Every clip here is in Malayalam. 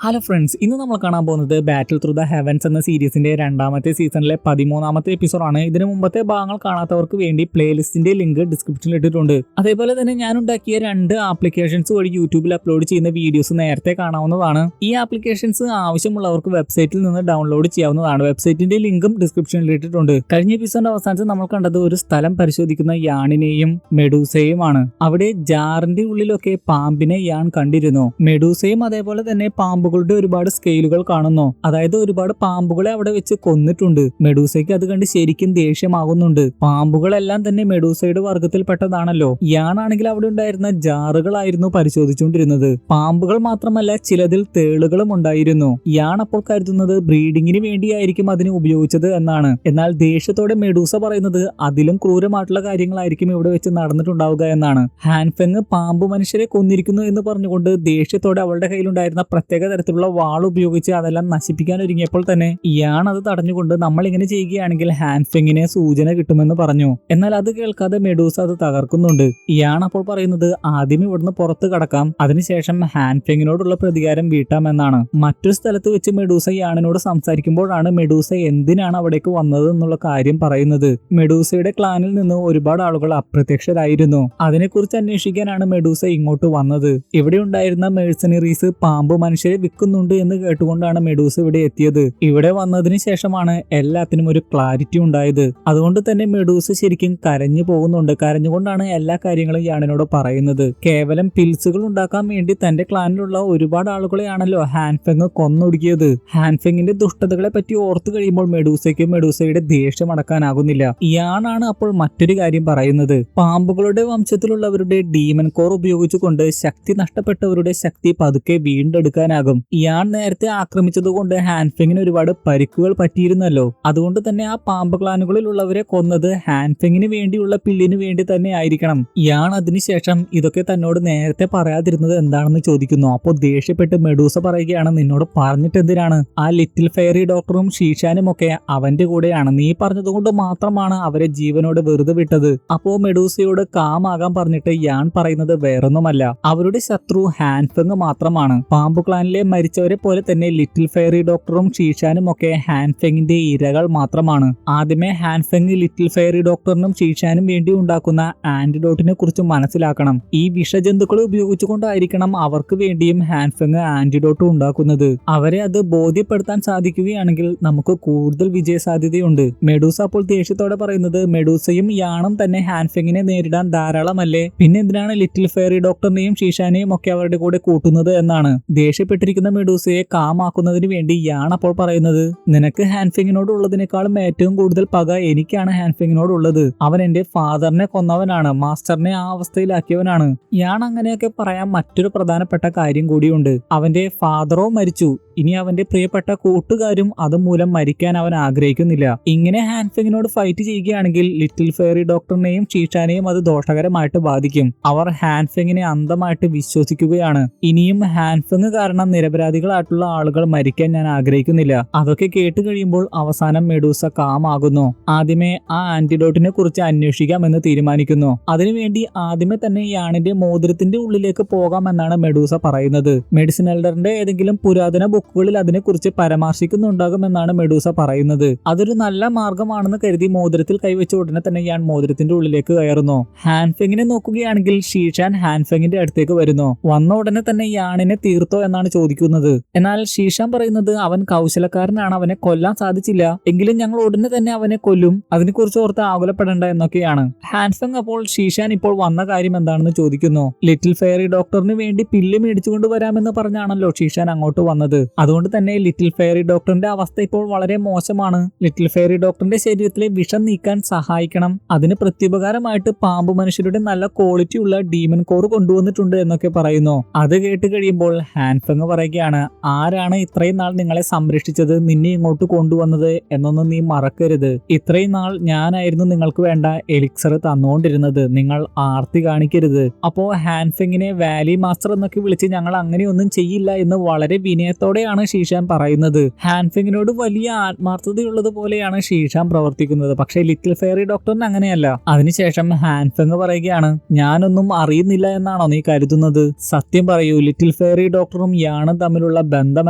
ഹലോ ഫ്രണ്ട്സ്, ഇന്ന് നമ്മൾ കാണാൻ പോകുന്നത് ബാറ്റിൽ ത്രൂ ദ ഹെവൻസ് എന്ന സീരീസിന്റെ രണ്ടാമത്തെ സീസണിലെ 13ാമത്തെ എപ്പിസോഡാണ്. ഇതിനു മുമ്പത്തെ ഭാഗങ്ങൾ കാണാത്തവർക്ക് വേണ്ടി പ്ലേലിസ്റ്റിന്റെ ലിങ്ക് ഡിസ്ക്രിപ്ഷനിൽ ഇട്ടിട്ടുണ്ട്. അതേപോലെ തന്നെ ഞാൻ ഉണ്ടാക്കിയ 2 ആപ്ലിക്കേഷൻസ് വഴി യൂട്യൂബിൽ അപ്ലോഡ് ചെയ്യുന്ന വീഡിയോസ് നേരത്തെ കാണാവുന്നതാണ്. ഈ ആപ്ലിക്കേഷൻസ് ആവശ്യമുള്ളവർക്ക് വെബ്സൈറ്റിൽ നിന്ന് ഡൗൺലോഡ് ചെയ്യാവുന്നതാണ്. വെബ്സൈറ്റിന്റെ ലിങ്കും ഡിസ്ക്രിപ്ഷനിൽ ഇട്ടിട്ടുണ്ട്. കഴിഞ്ഞ എപ്പിസോഡിന്റെ അവസാനത്തിൽ നമ്മൾ കണ്ടത് ഒരു സ്ഥലം പരിശോധിക്കുന്ന യാണിനെയും മെഡൂസയുമാണ്. അവിടെ ജാറിന്റെ ഉള്ളിലൊക്കെ പാമ്പിനെ യാൺ കണ്ടിരുന്നു. മെഡൂസയും അതേപോലെ തന്നെ പാമ്പുകളുടെ ഒരുപാട് സ്കെയിലുകൾ കാണുന്നു. അതായത് ഒരുപാട് പാമ്പുകളെ അവിടെ വെച്ച് കൊന്നിട്ടുണ്ട്. മെഡൂസയ്ക്ക് അത് കണ്ട് ശരിക്കും ദേഷ്യമാകുന്നുണ്ട്. പാമ്പുകളെല്ലാം തന്നെ മെഡൂസയുടെ വർഗത്തിൽപ്പെട്ടതാണല്ലോ. യാണാണെങ്കിൽ അവിടെ ഉണ്ടായിരുന്ന ജാറുകളായിരുന്നു പരിശോധിച്ചുകൊണ്ടിരുന്നത്. പാമ്പുകൾ മാത്രമല്ല, ചിലതിൽ തേളുകളും ഉണ്ടായിരുന്നു. യാൺ അപ്പോൾ കരുതുന്നത് ബ്രീഡിങ്ങിന് വേണ്ടിയായിരിക്കും അതിനെ ഉപയോഗിച്ചത് എന്നാണ്. എന്നാൽ ദേഷ്യത്തോടെ മെഡൂസ പറയുന്നത് അതിലും ക്രൂരമായിട്ടുള്ള കാര്യങ്ങളായിരിക്കും ഇവിടെ വെച്ച് നടന്നിട്ടുണ്ടാവുക എന്നാണ്. ഹാൻഫെങ് പാമ്പ് മനുഷ്യരെ കൊന്നിരിക്കുന്നു എന്ന് പറഞ്ഞുകൊണ്ട് ദേഷ്യത്തോടെ അവളുടെ കയ്യിലുണ്ടായിരുന്ന പ്രത്യേക തരത്തിലുള്ള വാൾ ഉപയോഗിച്ച് അതെല്ലാം നശിപ്പിക്കാൻ ഒരുങ്ങിയപ്പോൾ തന്നെ യാൺ അത് തടഞ്ഞുകൊണ്ട് നമ്മൾ ഇങ്ങനെ ചെയ്യുകയാണെങ്കിൽ ഹാൻഫെങ്ങിനെ സൂചന കിട്ടുമെന്ന് പറഞ്ഞു. എന്നാൽ അത് കേൾക്കാതെ മെഡൂസ അത് തകർക്കുന്നുണ്ട്. യാൺ അപ്പോൾ പറയുന്നത് ആദ്യം ഇവിടുന്ന് പുറത്ത് കടക്കാം, അതിനുശേഷം ഹാൻഫെങ്ങിനോടുള്ള പ്രതികാരം വീട്ടാമെന്നാണ്. മറ്റൊരു സ്ഥലത്ത് വെച്ച് മെഡൂസ യാണിനോട് സംസാരിക്കുമ്പോഴാണ് മെഡൂസ എന്തിനാണ് അവിടേക്ക് വന്നത് എന്നുള്ള കാര്യം പറയുന്നത്. മെഡൂസയുടെ ക്ലാനിൽ നിന്ന് ഒരുപാട് ആളുകൾ അപ്രത്യക്ഷരായിരുന്നു. അതിനെക്കുറിച്ച് അന്വേഷിക്കാനാണ് മെഡൂസ ഇങ്ങോട്ട് വന്നത്. ഇവിടെ ഉണ്ടായിരുന്ന മെഴ്സണറീസ് പാമ്പ് മനുഷ്യരെ വിൽക്കുന്നുണ്ട് എന്ന് കേട്ടുകൊണ്ടാണ് മെഡൂസ ഇവിടെ എത്തിയത്. ഇവിടെ വന്നതിന് ശേഷമാണ് എല്ലാത്തിനും ഒരു ക്ലാരിറ്റി ഉണ്ടായത്. അതുകൊണ്ട് തന്നെ മെഡൂസ ശരിക്കും കരഞ്ഞു പോകുന്നുണ്ട്. കരഞ്ഞുകൊണ്ടാണ് എല്ലാ കാര്യങ്ങളും യാണിനോട് പറയുന്നത്. കേവലം പിൽസുകൾ ഉണ്ടാക്കാൻ വേണ്ടി തന്റെ ക്ലാനിലുള്ള ഒരുപാട് ആളുകളെയാണല്ലോ ഹാൻഫെങ് കൊന്നൊടുക്കിയത്. ഹാൻഫെങ്ങിന്റെ ദുഷ്ടതകളെ പറ്റി ഓർത്തു കഴിയുമ്പോൾ മെഡൂസയ്ക്ക് മെഡൂസയുടെ ദേഷ്യം അടക്കാനാകുന്നില്ല. യാണാണ് അപ്പോൾ മറ്റൊരു കാര്യം പറയുന്നത്. പാമ്പുകളുടെ വംശത്തിലുള്ളവരുടെ ഡീമൻ കോർ ഉപയോഗിച്ചുകൊണ്ട് ശക്തി നഷ്ടപ്പെട്ടവരുടെ ശക്തി പതുക്കെ വീണ്ടെടുക്കാനാകും. യാൺ നേരത്തെ ആക്രമിച്ചതുകൊണ്ട് ഹാൻഫെങ്ങിന് ഒരുപാട് പരിക്കുകൾ പറ്റിയിരുന്നല്ലോ. അതുകൊണ്ട് തന്നെ ആ പാമ്പ് ക്ലാനുകളിലുള്ളവരെ കൊന്നത് ഹാൻഫെങ്ങിന് വേണ്ടിയുള്ള പിള്ളിന് വേണ്ടി തന്നെ ആയിരിക്കണം. യാൺ അതിനുശേഷം ഇതൊക്കെ തന്നോട് നേരത്തെ പറയാതിരുന്നത് എന്താണെന്ന് ചോദിക്കുന്നു. അപ്പോൾ ദേഷ്യപ്പെട്ട് മെഡൂസ പറയുകയാണ്, നിന്നോട് പറഞ്ഞിട്ട് എന്തിനാണ്? ആ ലിറ്റിൽ ഫെയറി ഡോക്ടറും ഷീഷാനും ഒക്കെ അവന്റെ കൂടെയാണ്. നീ പറഞ്ഞതുകൊണ്ട് മാത്രമാണ് അവരെ ജീവനോട് വെറുതെ വിട്ടത്. അപ്പോ മെഡൂസയോട് കാമാകാൻ പറഞ്ഞിട്ട് യാൺ പറയുന്നത് വേറൊന്നുമല്ല, അവരുടെ ശത്രു ഹാൻഫെങ് മാത്രമാണ്. പാമ്പ് ക്ലാനിലെ മരിച്ചവരെ പോലെ തന്നെ ലിറ്റിൽ ഫെയറി ഡോക്ടറും ഷീഷാനും ഒക്കെ ഹാൻഫെങ്ങിന്റെ ഇരകൾ മാത്രമാണ്. ആദ്യമേ ഹാൻഫെങ് ലിറ്റിൽ ഫെയറി ഡോക്ടറിനും ഷീഷാനും വേണ്ടി ഉണ്ടാക്കുന്ന ആന്റിഡോട്ടിനെ കുറിച്ച് മനസ്സിലാക്കണം. ഈ വിഷജന്തുക്കളെ ഉപയോഗിച്ചുകൊണ്ടായിരിക്കണം അവർക്ക് വേണ്ടിയും ഹാൻഫെങ് ആന്റിഡോട്ട് ഉണ്ടാക്കുന്നത്. അവരെ അത് ബോധ്യപ്പെടുത്താൻ സാധിക്കുകയാണെങ്കിൽ നമുക്ക് കൂടുതൽ വിജയ സാധ്യതയുണ്ട്. മെഡൂസ അപ്പോൾ ദേഷ്യത്തോടെ പറയുന്നത്, മെഡൂസയും യാണും തന്നെ ഹാൻഫെങ്ങിനെ നേരിടാൻ ധാരാളമല്ലേ, പിന്നെ എന്തിനാണ് ലിറ്റിൽ ഫെയറി ഡോക്ടറിനെയും ഷീഷാനെയും ഒക്കെ അവരുടെ കൂടെ കൂട്ടുന്നത് എന്നാണ്. ദേഷ്യപ്പെട്ടിരിക്കുന്ന മെഡൂസയെ കാമാക്കുന്നതിന് വേണ്ടി യാൺ അപ്പോൾ പറയുന്നത്, നിനക്ക് ഹാൻഫെങ്ങിനോട് ഉള്ളതിനേക്കാളും ഏറ്റവും കൂടുതൽ പക എനിക്കാണ് ഹാൻഫെങ്ങിനോട് ഉള്ളത്. അവൻ എന്റെ ഫാദറിനെ കൊന്നവനാണ്, മാസ്റ്ററിനെ ആ അവസ്ഥയിലാക്കിയവനാണ്. യാൺ അങ്ങനെയൊക്കെ പറയാൻ മറ്റൊരു പ്രധാനപ്പെട്ട കാര്യം കൂടിയുണ്ട്. അവന്റെ ഫാദറോ മരിച്ചു, ഇനി അവന്റെ പ്രിയപ്പെട്ട കൂട്ടുകാരും അതുമൂലം മരിക്കാൻ അവൻ ആഗ്രഹിക്കുന്നില്ല. ഇങ്ങനെ ഹാൻഫെങ്ങിനോട് ഫൈറ്റ് ചെയ്യുകയാണെങ്കിൽ ലിറ്റിൽ ഫെയറി ഡോക്ടറിനെയും ഷീഷാനെയും അത് ദോഷകരമായിട്ട് ബാധിക്കും. അവർ ഹാൻഫെങ്ങിനെ അന്ധമായിട്ട് വിശ്വസിക്കുകയാണ്. ഇനിയും ഹാൻഫെങ് കാരണം നിരപരാധികളായിട്ടുള്ള ആളുകൾ മരിക്കാൻ ഞാൻ ആഗ്രഹിക്കുന്നില്ല. അതൊക്കെ കേട്ട് കഴിയുമ്പോൾ അവസാനം മെഡൂസ കാമാകുന്നു. ആദ്യമേ ആ ആന്റിഡോട്ടിനെ കുറിച്ച് അന്വേഷിക്കാമെന്ന് തീരുമാനിക്കുന്നു. അതിനുവേണ്ടി ആദ്യമേ തന്നെ യാണിന്റെ മോതിരത്തിന്റെ ഉള്ളിലേക്ക് പോകാമെന്നാണ് മെഡൂസ പറയുന്നത്. മെഡിസിൻ എൽഡറിന്റെ ഏതെങ്കിലും പുരാതന ബുക്കുകളിൽ അതിനെക്കുറിച്ച് പരാമർശിക്കുന്നുണ്ടാകുമെന്നാണ് മെഡൂസ പറയുന്നത്. അതൊരു നല്ല മാർഗമാണെന്ന് കരുതി മോതിരത്തിൽ കൈവച്ച ഉടനെ തന്നെ യാൺ മോതിരത്തിന്റെ ഉള്ളിലേക്ക് കയറുന്നു. ഹാൻഫെങ്ങിനെ നോക്കുകയാണെങ്കിൽ ഷീഷാൻ ഹാൻഫെങ്ങിന്റെ അടുത്തേക്ക് വരുന്നു. വന്ന ഉടനെ തന്നെ യാണിനെ തീർത്തോ എന്നാണ് ചോദിക്കുന്നത്. എന്നാൽ ഷീഷാൻ പറയുന്നത് അവൻ കൗശലക്കാരനാണ്, അവനെ കൊല്ലാൻ സാധിച്ചില്ല, എങ്കിലും ഞങ്ങൾ ഉടനെ തന്നെ അവനെ കൊല്ലും, അതിനെക്കുറിച്ച് ഓർത്ത് ആകുലപ്പെടേണ്ട എന്നൊക്കെയാണ്. ഹാൻഫെങ് അപ്പോൾ ഷീഷാൻ ഇപ്പോൾ വന്ന കാര്യം എന്താണെന്ന് ചോദിക്കുന്നു. ലിറ്റിൽ ഫെയറി ഡോക്ടറിന് വേണ്ടി പില്ല് മേടിച്ചുകൊണ്ട് വരാമെന്ന് പറഞ്ഞാണല്ലോ ഷീഷാൻ അങ്ങോട്ട് വന്നത്. അതുകൊണ്ട് തന്നെ ലിറ്റിൽ ഫെയറി ഡോക്ടറിന്റെ അവസ്ഥ ഇപ്പോൾ വളരെ മോശമാണ്. ലിറ്റിൽ ഫെയറി ഡോക്ടറിന്റെ ശരീരത്തിലെ വിഷം നീക്കാൻ സഹായിക്കണം. അതിന് പ്രത്യുപകാരമായിട്ട് പാമ്പ് മനുഷ്യരുടെ നല്ല ക്വാളിറ്റി ഉള്ള ഡീമൻ കോർ കൊണ്ടുവന്നിട്ടുണ്ട് എന്നൊക്കെ പറയുന്നു. അത് കേട്ട് കഴിയുമ്പോൾ ഹാൻഫെങ് പറയുകയാണ്, ആരാണ് ഇത്രയും നാൾ നിങ്ങളെ സംരക്ഷിച്ചത്, നിന്നെ ഇങ്ങോട്ട് കൊണ്ടുവന്നത് എന്നൊന്നും നീ മറക്കരുത്. ഇത്രയും നാൾ ഞാനായിരുന്നു നിങ്ങൾക്ക് വേണ്ട എലിക്സർ തന്നുകൊണ്ടിരുന്നത്. നിങ്ങൾ ആർത്തി കാണിക്കരുത്. അപ്പോ ഹാൻഫെങ്ങിനെ വാലി മാസ്റ്റർ എന്നൊക്കെ വിളിച്ച് ഞങ്ങൾ അങ്ങനെയൊന്നും ചെയ്യില്ല എന്ന് വളരെ വിനയത്തോടെയാണ് ഷീഷാൻ പറയുന്നത്. ഹാൻഫെങ്ങിനോട് വലിയ ആത്മാർത്ഥതയുള്ളത് പോലെയാണ് ഷീഷാൻ പ്രവർത്തിക്കുന്നത്. പക്ഷേ ലിറ്റിൽ ഫെയറി ഡോക്ടറിന് അങ്ങനെയല്ല. അതിനുശേഷം ഹാൻഫെങ് പറയുകയാണ്, ഞാനൊന്നും അറിയുന്നില്ല എന്നാണോ നീ കരുതുന്നത്? സത്യം പറയൂ, ലിറ്റിൽ ഫെയറി ഡോക്ടറും യാണും യാണും തമ്മിലുള്ള ബന്ധം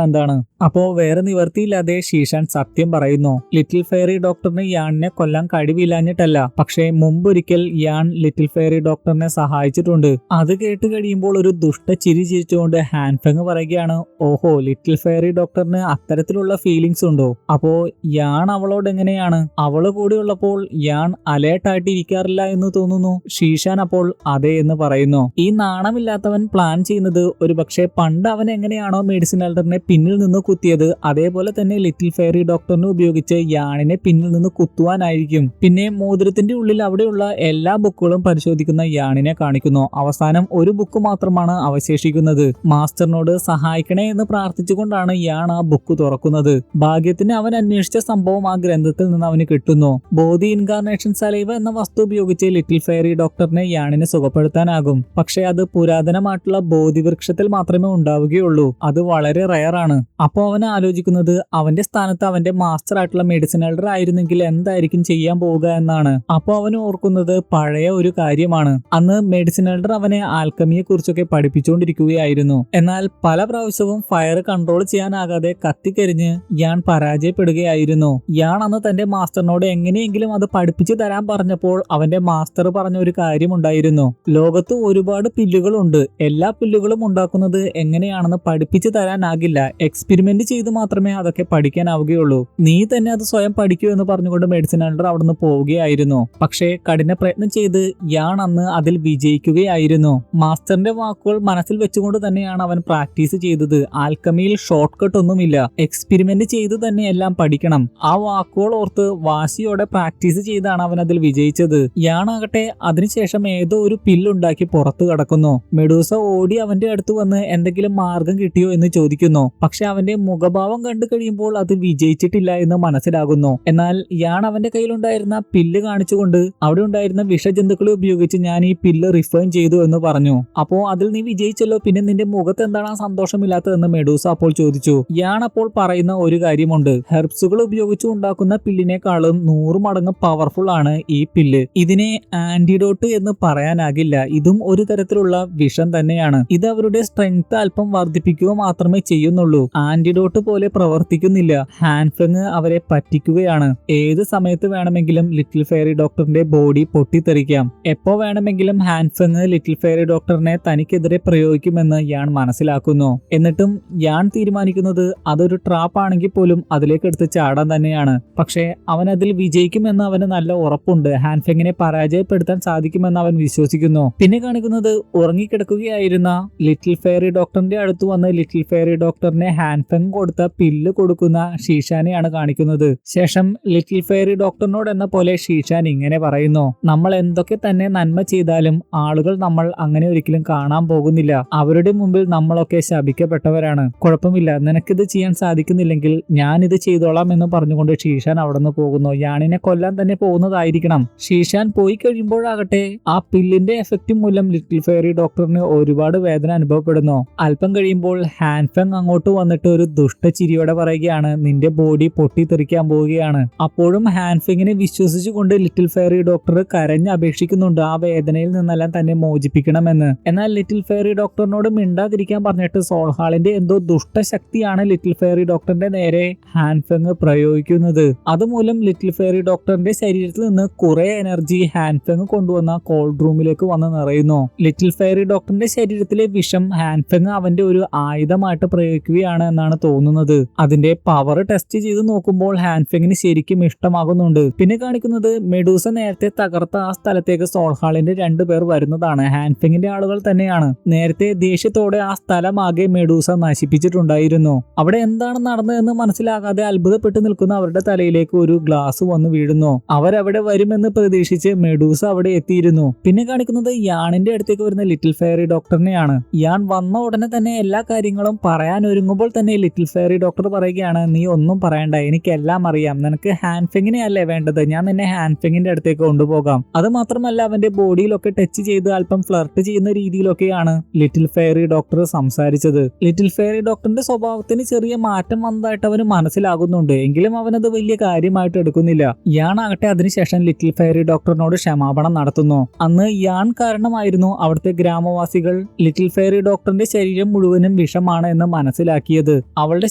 എന്താണ്? അപ്പോ വേറെ നിവർത്തിയില്ലാതെ ഷീഷാൻ സത്യം പറയുന്നു. ലിറ്റിൽ ഫെയറി ഡോക്ടറിന് യാണിനെ കൊല്ലാൻ കഴിവില്ലാഞ്ഞിട്ടല്ല, പക്ഷേ മുമ്പൊരിക്കൽ യാൻ ലിറ്റിൽ ഫെയറി ഡോക്ടറിനെ സഹായിച്ചിട്ടുണ്ട്. അത് കേട്ട് കഴിയുമ്പോൾ ഒരു ദുഷ്ട ചിരി ചിരിച്ചുകൊണ്ട് ഹാൻഫെങ് പറയുകയാണ്, ഓഹോ, ലിറ്റിൽ ഫെയറി ഡോക്ടറിന് അത്തരത്തിലുള്ള ഫീലിങ്സ് ഉണ്ടോ? അപ്പോ യാൺ അവളോട് എങ്ങനെയാണ്? അവള് കൂടി ഉള്ളപ്പോൾ യാൺ അലേർട്ടായിട്ട് ഇരിക്കാറില്ല എന്ന് തോന്നുന്നു. ഷീഷാൻ അപ്പോൾ അതെ എന്ന് പറയുന്നു. ഈ നാണമില്ലാത്തവൻ പ്ലാൻ ചെയ്യുന്നത് ഒരു പക്ഷേ പണ്ട് അവൻ എങ്ങനെയാണോ മെഡിസിൻ എൽഡറിനെ പിന്നിൽ നിന്ന് കുത്തിയത്, അതേപോലെ തന്നെ ലിറ്റിൽ ഫെയറി ഡോക്ടറിനെ ഉപയോഗിച്ച് യാണിനെ പിന്നിൽ നിന്ന് കുത്തുവാനായിരിക്കും. പിന്നെ മോതിരത്തിന്റെ ഉള്ളിൽ അവിടെയുള്ള എല്ലാ ബുക്കുകളും പരിശോധിക്കുന്ന യാണിനെ കാണിക്കുന്നു. അവസാനം ഒരു ബുക്ക് മാത്രമാണ് അവശേഷിക്കുന്നത്. മാസ്റ്ററിനോട് സഹായിക്കണേ എന്ന് പ്രാർത്ഥിച്ചുകൊണ്ടാണ് യാൺ ആ ബുക്ക് തുറക്കുന്നത്. ഭാഗ്യത്തിന് അവൻ അന്വേഷിച്ച സംഭവം ആ ഗ്രന്ഥത്തിൽ നിന്ന് അവന് കിട്ടുന്നു. ബോധി ഇൻകാർണേഷൻ സലൈവ എന്ന വസ്തു ഉപയോഗിച്ച് ലിറ്റിൽ ഫെയറി ഡോക്ടറിനെ യാണിനെ സുഖപ്പെടുത്താനാകും. പക്ഷെ അത് പുരാതനമായിട്ടുള്ള ബോധിവൃക്ഷത്തിൽ മാത്രമേ ഉണ്ടാവുകയുള്ളൂ. അത് വളരെ റയർ ആണ്. അപ്പോൾ അവൻ ആലോചിക്കുന്നത് അവന്റെ സ്ഥാനത്ത് അവന്റെ മാസ്റ്റർ ആയിട്ടുള്ള മെഡിസിൻ എൽഡർ ആയിരുന്നെങ്കിൽ എന്തായിരിക്കും ചെയ്യാൻ പോവുക എന്നാണ്. അപ്പോൾ അവൻ ഓർക്കുന്നത് പഴയ ഒരു കാര്യമാണ്. അന്ന് മെഡിസിൻ എൽഡർ അവനെ ആൽക്കമിയെ കുറിച്ചൊക്കെ പഠിപ്പിച്ചുകൊണ്ടിരിക്കുകയായിരുന്നു. എന്നാൽ പല പ്രാവശ്യവും ഫയർ കൺട്രോൾ ചെയ്യാനാകാതെ കത്തിക്കരിഞ്ഞ് യാൺ പരാജയപ്പെടുകയായിരുന്നു. യാൺ അന്ന് തന്റെ മാസ്റ്ററിനോട് എങ്ങനെയെങ്കിലും അത് പഠിപ്പിച്ചു തരാൻ പറഞ്ഞപ്പോൾ അവന്റെ മാസ്റ്റർ പറഞ്ഞ ഒരു കാര്യമുണ്ടായിരുന്നു. ലോകത്ത് ഒരുപാട് പില്ലുകളുണ്ട്. എല്ലാ പില്ലുകളും ഉണ്ടാക്കുന്നത് എങ്ങനെയാണെന്ന് പഠിപ്പിച്ചു തരാനാകില്ല. എക്സ്പെരിമെന്റ് ചെയ്ത് മാത്രമേ അതൊക്കെ പഠിക്കാനാവുകയുള്ളൂ. നീ തന്നെ അത് സ്വയം പഠിക്കൂ എന്ന് പറഞ്ഞുകൊണ്ട് മെഡിസിൻ എൽഡർ അവിടുന്ന് പോവുകയായിരുന്നു. പക്ഷേ കഠിന പ്രയത്നം ചെയ്ത് യാൺ അന്ന് അതിൽ വിജയിക്കുകയായിരുന്നു. മാസ്റ്ററിന്റെ വാക്കുകൾ മനസ്സിൽ വെച്ചുകൊണ്ട് തന്നെയാണ് അവൻ പ്രാക്ടീസ് ചെയ്തത്. ആൽക്കമിയിൽ ഷോർട്ട് കട്ട് ഒന്നുമില്ല. എക്സ്പെരിമെന്റ് ചെയ്ത് തന്നെ എല്ലാം പഠിക്കണം. ആ വാക്കുകൾ ഓർത്ത് വാശിയോടെ പ്രാക്ടീസ് ചെയ്താണ് അവൻ അതിൽ വിജയിച്ചത്. യാണാകട്ടെ അതിനുശേഷം ഏതോ ഒരു പില്ലുണ്ടാക്കി പുറത്തു കടക്കുന്നു. മെഡൂസ ഓടി അവന്റെ അടുത്ത് വന്ന് എന്തെങ്കിലും മാർഗം കിട്ടിയോ എന്ന് ചോദിക്കുന്നു. പക്ഷെ അവന്റെ മുഖഭാവം കണ്ടു കഴിയുമ്പോൾ അത് വിജയിച്ചിട്ടില്ല എന്ന് മനസ്സിലാകുന്നു. എന്നാൽ യാൺ അവന്റെ കയ്യിലുണ്ടായിരുന്ന പില്ല് കാണിച്ചുകൊണ്ട് അവിടെ ഉണ്ടായിരുന്ന വിഷജന്തുക്കളെ ഉപയോഗിച്ച് ഞാൻ ഈ പില്ല് റിഫൈൻ ചെയ്തു എന്ന് പറഞ്ഞു. അപ്പോ അതിൽ നീ വിജയിച്ചല്ലോ, പിന്നെ നിന്റെ മുഖത്ത് എന്താണ് ആ സന്തോഷമില്ലാത്തതെന്ന് മെഡൂസ അപ്പോൾ ചോദിച്ചു. യാൺ അപ്പോൾ പറയുന്ന ഒരു കാര്യമുണ്ട്. ഹെർബ്സുകൾ ഉപയോഗിച്ച് ഉണ്ടാക്കുന്ന പില്ലിനേക്കാളും 100 മടങ്ങ് പവർഫുൾ ആണ് ഈ പില്ല്. ഇതിനെ ആന്റിഡോട്ട് എന്ന് പറയാനാകില്ല. ഇതും ഒരു തരത്തിലുള്ള വിഷം തന്നെയാണ്. ഇത് അവരുടെ സ്ട്രെങ്ത് അല്പം വർദ്ധിപ്പിക്കുക മാത്രമേ ചെയ്യുന്നുള്ളൂ. ആന്റിഡോട്ട് പോലെ പ്രവർത്തിക്കുന്നില്ല. ഹാൻഫെങ് അവരെ പറ്റിക്കുകയാണ്. ഏത് സമയത്ത് വേണമെങ്കിലും ലിറ്റിൽ ഫെയറി ഡോക്ടറിന്റെ ബോഡി പൊട്ടിത്തെറിക്കാം. എപ്പോ വേണമെങ്കിലും ഹാൻഫെങ് ലിറ്റിൽ ഫെയറി ഡോക്ടറിനെ തനിക്കെതിരെ പ്രയോഗിക്കുമെന്ന് യാൺ മനസ്സിലാക്കുന്നു. എന്നിട്ടും യാൺ തീരുമാനിക്കുന്നത് അതൊരു ട്രാപ്പ് ആണെങ്കിൽ പോലും അതിലേക്ക് എടുത്ത് ചാടാൻ തന്നെയാണ്. പക്ഷേ അവൻ അതിൽ വിജയിക്കുമെന്ന് അവന് നല്ല ഉറപ്പുണ്ട്. ഹാൻഫെങ്ങിനെ പരാജയപ്പെടുത്താൻ സാധിക്കുമെന്ന് അവൻ വിശ്വസിക്കുന്നു. പിന്നെ കാണിക്കുന്നത് ഉറങ്ങിക്കിടക്കുകയായിരുന്ന ലിറ്റിൽ ഫെയറി ഡോക്ടറിന്റെ അടുത്ത് വന്ന് ലിറ്റിൽ ഫെയറി ഡോക്ടറിനെ ഹാൻഫെങ് കൊടുത്ത പില്ല് കൊടുക്കുന്ന ഷീഷാനെയാണ് കാണിക്കുന്നത്. ശേഷം ലിറ്റിൽ ഫെയറി ഡോക്ടറിനോട് എന്ന പോലെ ഷീഷാൻ ഇങ്ങനെ പറയുന്നു, നമ്മൾ എന്തൊക്കെ തന്നെ നന്മ ചെയ്താലും ആളുകൾ നമ്മൾ അങ്ങനെ ഒരിക്കലും കാണാൻ പോകുന്നില്ല. അവരുടെ മുമ്പിൽ നമ്മളൊക്കെ ശപിക്കപ്പെട്ടവരാണ്. കുഴപ്പമില്ല, നിനക്കിത് ചെയ്യാൻ സാധിക്കുന്നില്ലെങ്കിൽ ഞാൻ ഇത് ചെയ്തോളാം എന്ന് പറഞ്ഞുകൊണ്ട് ഷീഷാൻ അവിടെ നിന്ന് പോകുന്നു. യാണിനെ കൊല്ലാൻ തന്നെ പോകുന്നതായിരിക്കണം. ഷീഷാൻ പോയി കഴിയുമ്പോഴാകട്ടെ ആ പില്ലിന്റെ എഫക്റ്റ് മൂലം ലിറ്റിൽ ഫെയറി ഡോക്ടറിന് ഒരുപാട് വേദന അനുഭവപ്പെടുന്നു. അല്പം കഴിയുമ്പോൾ ഹാൻഫെങ് അങ്ങോട്ട് വന്നിട്ട് ഒരു ദുഷ്ടചിരിയോടെ പറയുകയാണ്, നിന്റെ ബോഡി പൊട്ടിത്തെറിക്കാൻ പോവുകയാണ്. അപ്പോഴും ഹാൻഫെങ്ങിനെ വിശ്വസിച്ചുകൊണ്ട് ലിറ്റിൽ ഫെയറി ഡോക്ടർ കരഞ്ഞ് അപേക്ഷിക്കുന്നുണ്ട് ആ വേദനയിൽ നിന്നെല്ലാം തന്നെ മോചിപ്പിക്കണമെന്ന്. എന്നാൽ ലിറ്റിൽ ഫെയറി ഡോക്ടറിനോട് മിണ്ടാതിരിക്കാൻ പറഞ്ഞിട്ട് സോൾഹാളിന്റെ എന്തോ ദുഷ്ടശക്തിയാണ് ലിറ്റിൽ ഫെയറി ഡോക്ടറിന്റെ നേരെ ഹാൻഫെങ് പ്രയോഗിക്കുന്നത്. അതുമൂലം ലിറ്റിൽ ഫെയറി ഡോക്ടറിന്റെ ശരീരത്തിൽ നിന്ന് കുറെ എനർജി ഹാൻഫെങ് കൊണ്ടുവന്ന കോൾഡ് റൂമിലേക്ക് വന്ന് നിറയുന്നു. ലിറ്റിൽ ഫെയറി ഡോക്ടറിന്റെ ശരീരത്തിലെ വിഷം ഹാൻഫെങ് അവന്റെ ഒരു ആയുധമായിട്ട് പ്രയോഗിക്കുകയാണ് എന്നാണ് തോന്നുന്നത്. അതിന്റെ പവർ ടെസ്റ്റ് ചെയ്ത് നോക്കുമ്പോൾ ഹാൻഫെങ്ങിന് ശരിക്കും ഇഷ്ടമാകുന്നുണ്ട്. പിന്നെ കാണിക്കുന്നത് മെഡൂസ നേരത്തെ തകർത്ത ആ സ്ഥലത്തേക്ക് സോൾഹാളിന്റെ 2 പേർ വരുന്നതാണ്. ഹാൻഫെങ്ങിന്റെ ആളുകൾ തന്നെയാണ്. നേരത്തെ ദേഷ്യത്തോടെ ആ സ്ഥലമാകെ മെഡൂസ നശിപ്പിച്ചിട്ടുണ്ടായിരുന്നു. അവിടെ എന്താണ് നടന്നതെന്ന് മനസ്സിലാകാതെ അത്ഭുതപ്പെട്ട് നിൽക്കുന്ന അവരുടെ തലയിലേക്ക് ഒരു ഗ്ലാസ് വന്ന് വീഴുന്നു. അവരവിടെ വരുമെന്ന് പ്രതീക്ഷിച്ച് മെഡൂസ അവിടെ എത്തിയിരുന്നു. പിന്നെ കാണിക്കുന്നത് യാണിന്റെ അടുത്തേക്ക് വരുന്ന ലിറ്റിൽ ഫെയറി ഡോക്ടറിനെയാണ്. യാൺ വന്ന ഉടനെ തന്നെ എല്ലാ കാര്യങ്ങളും പറയാൻ ഒരുങ്ങുമ്പോൾ തന്നെ ലിറ്റിൽ ഫെയറി ഡോക്ടർ പറയുകയാണ്, നീ ഒന്നും പറയണ്ട, എനിക്കെല്ലാം അറിയാം. നിനക്ക് ഹാൻഫെങ്ങിനെ അല്ലേ വേണ്ടത്? ഞാൻ നിന്നെ ഹാൻഫെങ്ങിന്റെ അടുത്തേക്ക് കൊണ്ടുപോകാം. അത് മാത്രമല്ല അവന്റെ ബോഡിയിലൊക്കെ ടച്ച് ചെയ്ത് അല്പം ഫ്ലർട്ട് ചെയ്യുന്ന രീതിയിലൊക്കെയാണ് ലിറ്റിൽ ഫെയറി ഡോക്ടർ സംസാരിച്ചത്. ലിറ്റിൽ ഫെയറി ഡോക്ടറിന്റെ സ്വഭാവത്തിന് ചെറിയ മാറ്റം വന്നതായിട്ട് അവന് മനസ്സിലാകുന്നുണ്ട്. എങ്കിലും അവനത് വലിയ കാര്യമായിട്ട് എടുക്കുന്നില്ല. യാണാകട്ടെ അതിനുശേഷം ലിറ്റിൽ ഫെയറി ഡോക്ടറിനോട് ക്ഷമാപണം നടത്തുന്നു. അന്ന് യാൺ കാരണമായിരുന്നു അവിടുത്തെ ഗ്രാമവാസികൾ ലിറ്റിൽ ഫെയറി ഡോക്ടറിന്റെ ശരീരം മുഴുവനും വിഷമാണ് എന്ന് മനസ്സിലാക്കിയത്. അവളുടെ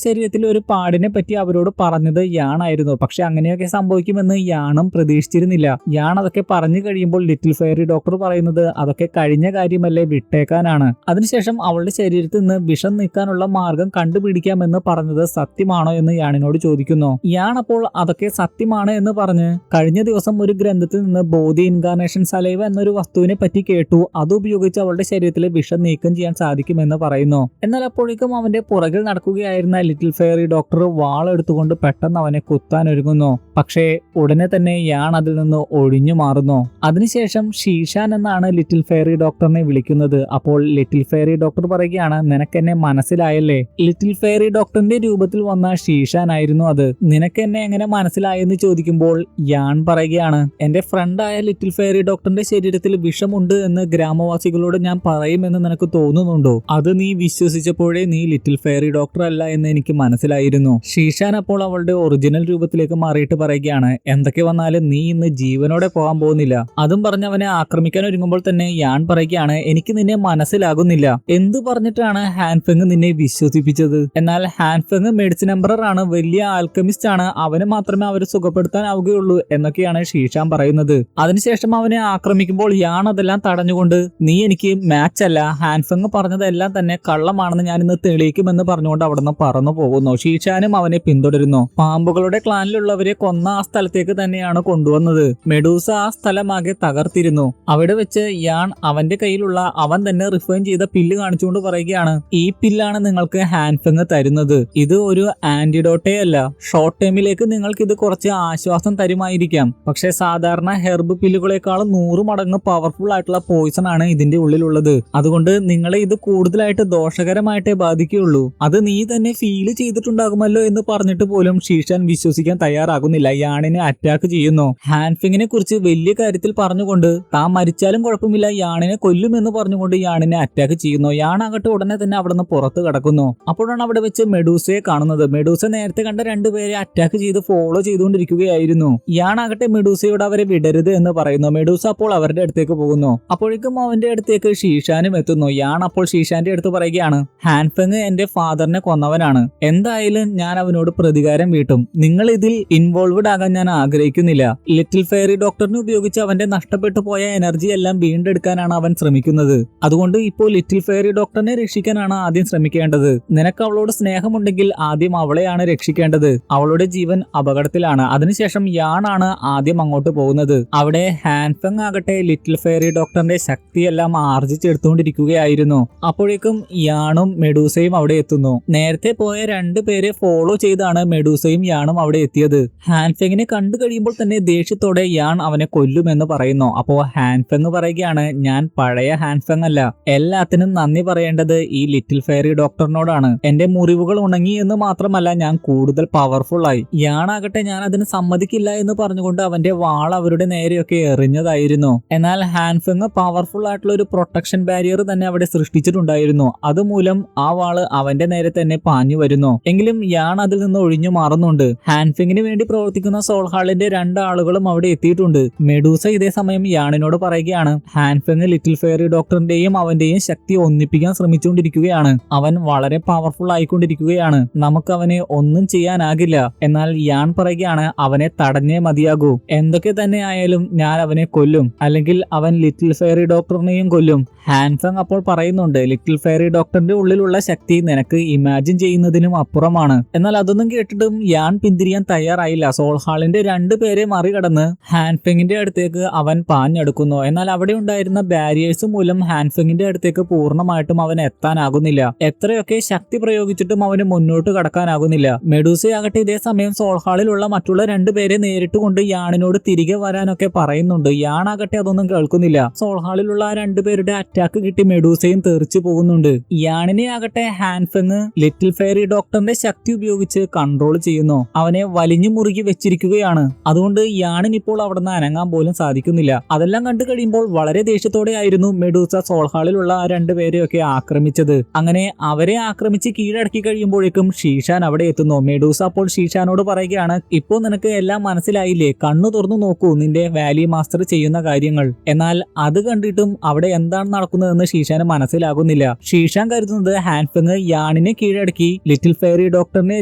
ശരീരത്തിൽ ഒരു പാടിനെ പറ്റി അവരോട് പറഞ്ഞത് യാണായിരുന്നു. പക്ഷെ അങ്ങനെയൊക്കെ സംഭവിക്കുമെന്ന് യാണും പ്രതീക്ഷിച്ചിരുന്നില്ല. യാൺ അതൊക്കെ പറഞ്ഞു കഴിയുമ്പോൾ ലിറ്റിൽ ഫെയറി ഡോക്ടർ പറയുന്നത് അതൊക്കെ കഴിഞ്ഞ കാര്യമല്ലേ, വിട്ടേക്കാനാണ്. അതിനുശേഷം അവളുടെ ശരീരത്തിൽ നിന്ന് വിഷം നീക്കാനുള്ള മാർഗം കണ്ടുപിടിക്കാമെന്ന് പറഞ്ഞത് സത്യമാണോ എന്ന് യാണിനോട് ചോദിക്കുന്നു. യാൺ അപ്പോൾ അതൊക്കെ സത്യമാണ് എന്ന് പറഞ്ഞ് കഴിഞ്ഞ ദിവസം ഒരു ഗ്രന്ഥത്തിൽ നിന്ന് ബോധി ഇൻകാർണേഷൻ സലൈവ എന്നൊരു വസ്തുവിനെ പറ്റി കേട്ടു, അതുപയോഗിച്ച് അവളുടെ ശരീരത്തിലെ വിഷം നീക്കം ചെയ്യാൻ സാധിക്കുമെന്ന് പറയുന്നു. എന്നാൽ അപ്പോഴേക്കും അവന്റെ പുറകിൽ നടക്കുകയായിരുന്ന ലിറ്റിൽ ഫെയറി ഡോക്ടർ വാളെടുത്തുകൊണ്ട് പെട്ടെന്ന് അവനെ കുത്താൻ ഒരുങ്ങുന്നു. പക്ഷേ ഉടനെ തന്നെ യാൺ അതിൽ നിന്ന് ഒഴിഞ്ഞു മാറുന്നു. അതിനുശേഷം ഷീഷാൻ എന്നാണ് ലിറ്റിൽ ഫെയറി ഡോക്ടറിനെ വിളിക്കുന്നത്. അപ്പോൾ ലിറ്റിൽ ഫെയറി ഡോക്ടർ പറയുകയാണ്, നിനക്കെന്നെ മനസ്സിലായല്ലേ? ലിറ്റിൽ ഫെയറി ഡോക്ടറിന്റെ രൂപത്തിൽ വന്ന ഷീഷാൻ ആയിരുന്നു അത്. നിനക്കെന്നെ എങ്ങനെ മനസ്സിലായെന്ന് ചോദിക്കുമ്പോൾ യാൺ പറയുകയാണ്, എന്റെ ഫ്രണ്ടായ ലിറ്റിൽ ഫെയറി ഡോക്ടറിന്റെ ശരീരത്തിൽ വിഷമുണ്ട് എന്ന് ഗ്രാമവാസികളോട് ഞാൻ പറയുമെന്ന് നിനക്ക് തോന്നുന്നുണ്ടോ? അത് നീ വിശ്വസിച്ചപ്പോഴേ നീ ലിറ്റിൽ ഫെയറി ഡോക്ടർ അല്ല എന്ന് എനിക്ക് മനസ്സിലായിരുന്നു. ഷീഷാൻ അപ്പോൾ അവളുടെ ഒറിജിനൽ രൂപത്തിലേക്ക് മാറിയിട്ട് പറയുകയാണ്, എന്തൊക്കെ വന്നാലും നീ ഇന്ന് ജീവനോടെ പോകാൻ പോകുന്നില്ല. അതും പറഞ്ഞ് അവനെ ആക്രമിക്കാൻ ഒരുങ്ങുമ്പോൾ തന്നെ യാൺ പറയുകയാണ്, എനിക്ക് നിന്നെ മനസ്സിലാകുന്നില്ല. എന്ത് പറഞ്ഞിട്ടാണ് ഹാൻഫെങ് നിന്നെ വിശ്വസിപ്പിച്ചത്? എന്നാൽ ഹാൻഫെങ് മെഡിസിൻ എംപറർ ആണ്, വലിയ ആൽക്കമിസ്റ്റ് ആണ്, അവനെ മാത്രമേ അവരെ സുഖപ്പെടുത്താനാവുകയുള്ളൂ എന്നൊക്കെയാണ് ഷീഷാൻ പറയുന്നത്. അതിനുശേഷം അവനെ ആക്രമിക്കുമ്പോൾ യാൺ അതെല്ലാം തടഞ്ഞുകൊണ്ട്, നീ എനിക്ക് മാച്ച് അല്ല, ഹാൻഫെങ് പറഞ്ഞതെല്ലാം തന്നെ കള്ളമാണെന്ന് ഞാൻ ഇന്ന് തെളിയിക്കുമെന്ന് പറഞ്ഞുകൊണ്ട് അവിടുന്ന് പറന്നു പോകുന്നു. ഷീഷാനും അവനെ പിന്തുടരുന്നു. പാമ്പുകളുടെ ക്ലാനിലുള്ളവരെ കൊന്ന ആ സ്ഥലത്തേക്ക് തന്നെയാണ് കൊണ്ടുവന്നത്. മെഡൂസ ആ സ്ഥലമാകെ തകർത്തിരുന്നു. അവിടെ വെച്ച് യാൺ അവന്റെ കയ്യിലുള്ള അവൻ തന്നെ റിഫൈൻ ചെയ്ത പില്ല് കാണിച്ചുകൊണ്ട് പറയുകയാണ്, ഈ പില്ലാണ് നിങ്ങൾക്ക് ഹാൻഫെങ് തരുന്നത്. ഇത് ഒരു ആന്റിഡോട്ടേ അല്ല. ഷോർട്ട് ടൈമിലേക്ക് നിങ്ങൾക്ക് ഇത് കുറച്ച് ആശ്വാസം തരുമായിരിക്കാം. പക്ഷെ സാധാരണ ഹെർബ് പില്ലുകളെക്കാളും 100 മടങ്ങ് പവർഫുൾ ആയിട്ടുള്ള പോയിസൺ ആണ് ഇതിന്റെ ഉള്ളിലുള്ളത്. അതുകൊണ്ട് നിങ്ങളെ ഇത് കൂടുതലായിട്ട് ദോഷകരമായിട്ടേ ബാധിക്കുകയുള്ളൂ. അത് നീ തന്നെ ഫീല് ചെയ്തിട്ടുണ്ടാകുമല്ലോ എന്ന് പറഞ്ഞിട്ട് പോലും ഷീഷാൻ വിശ്വസിക്കാൻ തയ്യാറാകുന്നില്ല. യാണിനെ അറ്റാക്ക് ചെയ്യുന്നു. ഹാൻഫെങ്ങിനെ കുറിച്ച് വലിയ കാര്യത്തിൽ പറഞ്ഞുകൊണ്ട് താൻ മരിച്ചാലും കുഴപ്പമില്ല, യാണിനെ കൊല്ലുമെന്ന് പറഞ്ഞുകൊണ്ട് യാണിനെ അറ്റാക്ക് ചെയ്യുന്നു. യാണാകട്ടെ ഉടനെ തന്നെ അവിടെ നിന്ന് പുറത്ത് കടക്കുന്നു. അപ്പോഴാണ് അവിടെ വെച്ച് മെഡൂസയെ കാണുന്നത്. മെഡൂസ നേരത്തെ കണ്ട രണ്ടുപേരെ അറ്റാക്ക് ചെയ്ത് ഫോളോ ചെയ്തുകൊണ്ടിരിക്കുകയായിരുന്നു. യാണാകട്ടെ മെഡൂസയോട് അവരെ വിടരുത് എന്ന് പറയുന്നു. മെഡൂസ അപ്പോൾ അവരുടെ അടുത്തേക്ക് പോകുന്നു. അപ്പോഴേക്കും അവന്റെ അടുത്തേക്ക് ഷീഷാനും എത്തുന്നു. യാൺ അപ്പോൾ ഷീഷാന്റെ അടുത്ത് പറയുകയാണ്, ഹാൻഫെങ് എന്റെ ഫാദറിനെ കൊന്നവനാണ്. എന്തായാലും ഞാൻ അവനോട് പ്രതികാരം വീട്ടും. നിങ്ങൾ ഇതിൽ ഇൻവോൾവ്ഡ് ആകാൻ ഞാൻ ആഗ്രഹിക്കുന്നില്ല. ലിറ്റിൽ ഫെയറി ഡോക്ടറിനെ ഉപയോഗിച്ച് അവന്റെ നഷ്ടപ്പെട്ടു പോയ എനർജി എല്ലാം വീണ്ടെടുക്കാനാണ് അവൻ ശ്രമിക്കുന്നത്. അതുകൊണ്ട് ഇപ്പോൾ ലിറ്റിൽ ഫെയറി ഡോക്ടറിനെ രക്ഷിക്കാനാണ് ആദ്യം ശ്രമിക്കേണ്ടത്. നിനക്ക് അവളോട് സ്നേഹമുണ്ടെങ്കിൽ ആദ്യം അവളെയാണ് രക്ഷിക്കേണ്ടത്. അവളുടെ ജീവൻ അപകടത്തിലാണ്. അതിനുശേഷം യാണാണ് ആദ്യം അങ്ങോട്ട് പോകുന്നത്. അവിടെ ഹാൻഫെങ് ആകട്ടെ ലിറ്റിൽ ഫെയറി ഡോക്ടറിന്റെ ശക്തിയെല്ലാം ആർജിച്ചെടുത്തുകൊണ്ടിരിക്കുകയായിരുന്നു. അപ്പോഴേക്കും യാണും മെഡൂസയും അവിടെ എത്തുന്നു. നേരത്തെ പോയ 2 പേരെ ഫോളോ ചെയ്താണ് മെഡൂസയും യാണും അവിടെ എത്തിയത്. ഹാൻഫെങ്ങിനെ കണ്ടു കഴിയുമ്പോൾ തന്നെ ദേഷ്യത്തോടെ യാൺ അവനെ കൊല്ലുമെന്ന് പറയുന്നു. അപ്പോ ഹാൻഫെങ് പറയുകയാണ്, ഞാൻ പഴയ ഹാൻഫെങ് അല്ല. എല്ലാത്തിനും നന്ദി പറയേണ്ടത് ഈ ലിറ്റിൽ ഫെയറി ഡോക്ടറിനോടാണ്. എന്റെ മുറിവുകൾ ഉണങ്ങി എന്ന് മാത്രമല്ല, ഞാൻ കൂടുതൽ പവർഫുൾ ആയി. യാണാകട്ടെ ഞാൻ അതിന് സമ്മതിക്കില്ല എന്ന് പറഞ്ഞുകൊണ്ട് അവന്റെ വാൾ അവരുടെ നേരെയൊക്കെ എറിഞ്ഞതായിരുന്നു. എന്നാൽ ഹാൻഫെങ് പവർഫുൾ ആയിട്ടുള്ള ഒരു പ്രൊട്ടക്ഷൻ ബാരിയർ തന്നെ അവിടെ സൃഷ്ടിച്ചിട്ടുണ്ടായിരുന്നു. അതുമൂലം ആ വാള് അവന്റെ നേരെ തന്നെ പാഞ്ഞു വരുന്നു. എങ്കിലും യാൺ അതിൽ നിന്ന് ഒഴിഞ്ഞു മാറുന്നുണ്ട്. ഹാൻഫെങ്ങിന് വേണ്ടി പ്രവർത്തിക്കുന്ന സോൾഹാളിന്റെ 2 ആളുകളും അവിടെ എത്തിയിട്ടുണ്ട്. മെഡൂസ ഇതേ സമയം യാണിനോട് പറയുകയാണ്, ഹാൻഫെങ് ലിറ്റിൽ ഫെയറി ഡോക്ടറിന്റെയും അവന്റെയും ശക്തി ഒന്നിപ്പിക്കാൻ ശ്രമിച്ചുകൊണ്ടിരിക്കുകയാണ്. അവൻ വളരെ പവർഫുൾ ആയിക്കൊണ്ടിരിക്കുകയാണ്. നമുക്ക് അവനെ ഒന്നും ചെയ്യാനാകില്ല. എന്നാൽ യാൺ പറയുകയാണ്, അവനെ തടഞ്ഞേ മതിയാകൂ. എന്തൊക്കെ തന്നെ ആയാലും ഞാൻ അവനെ കൊല്ലും, അല്ലെങ്കിൽ അവൻ ലിറ്റിൽ ഫെയറി ഡോക്ടറിനെയും കൊല്ലും. ഹാൻഫെങ് അപ്പോൾ പറയുന്നുണ്ട്, ലിറ്റിൽ ഫെയറി ഡോക്ടറിന്റെ ഉള്ളിലുള്ള ശക്തി നിനക്ക് ഇമാജിൻ ചെയ്യുന്നതിനും അപ്പുറമാണ്. എന്നാൽ അതൊന്നും കേട്ടിട്ടും യാൺ പിന്തിരിയാൻ തയ്യാറായില്ല. സോൾഹാളിന്റെ 2 പേരെ മറികടന്ന് ഹാൻഫെങ്ങിന്റെ അടുത്തേക്ക് അവൻ പാഞ്ഞെടുക്കുന്നു. എന്നാൽ അവിടെ ഉണ്ടായിരുന്ന ബാരിയേഴ്സ് മൂലം ഹാൻഫെങ്ങിന്റെ അടുത്തേക്ക് പൂർണ്ണമായിട്ടും അവൻ എത്താനാകുന്നില്ല. എത്രയൊക്കെ ശക്തി പ്രയോഗിച്ചിട്ടും അവന് മുന്നോട്ട് കടക്കാനാകുന്നില്ല. മെഡൂസയാകട്ടെ ഇതേ സമയം സോൾഹാളിലുള്ള മറ്റുള്ള 2 പേരെ നേരിട്ട് കൊണ്ട് യാണിനോട് തിരികെ വരാനൊക്കെ പറയുന്നുണ്ട്. യാണാകട്ടെ അതൊന്നും കേൾക്കുന്നില്ല. സോൾഹാളിലുള്ള 2 പേരുടെ അറ്റാക്ക് കിട്ടി മെഡൂസയും തെറിച്ചു പോകുന്നുണ്ട്. യാണിനെ ആകട്ടെ ഹാൻഫെങ് ലിറ്റിൽ ഫെയറി ഡോക്ടറിന്റെ ശക്തി ഉപയോഗിച്ച് കൺട്രോൾ ചെയ്യുന്നു. അവനെ വലിഞ്ഞു മുറുകി വെച്ചിരിക്കുകയാണ്. അതുകൊണ്ട് യാണിന് ഇപ്പോൾ അവിടെ നിന്ന് അനങ്ങാൻ പോലും സാധിക്കുന്നില്ല. അതെല്ലാം കണ്ടു കഴിയുമ്പോൾ വളരെ ദേഷ്യത്തോടെ ആയിരുന്നു മെഡൂസ സോൾഹാളിലുള്ള ആ 2 പേരെയൊക്കെ ആക്രമിച്ചത്. അങ്ങനെ അവരെ ആക്രമിച്ച് കീഴടക്കി കഴിയുമ്പോഴേക്കും ഷീഷാൻ അവിടെ എത്തുന്നു. മെഡൂസ അപ്പോൾ ഷീഷാനോട് പറയുകയാണ്, ഇപ്പോൾ നിനക്ക് എല്ലാം മനസ്സിലായില്ലേ? കണ്ണു തുറന്നു നോക്കൂ നിന്റെ വാലി മാസ്റ്റർ ചെയ്യുന്ന കാര്യങ്ങൾ. എന്നാൽ അത് കണ്ടിട്ടും അവിടെ എന്താണ് നടക്കുന്നതെന്ന് ഷീഷാന് മനസ്സിലാകുന്നില്ല. ഷീഷാൻ കരുതുന്നത് പറയുന്നത് ഹാൻഫെങ് യാണിനെ കീഴടക്കി ലിറ്റിൽ ഫെയറി ഡോക്ടറിനെ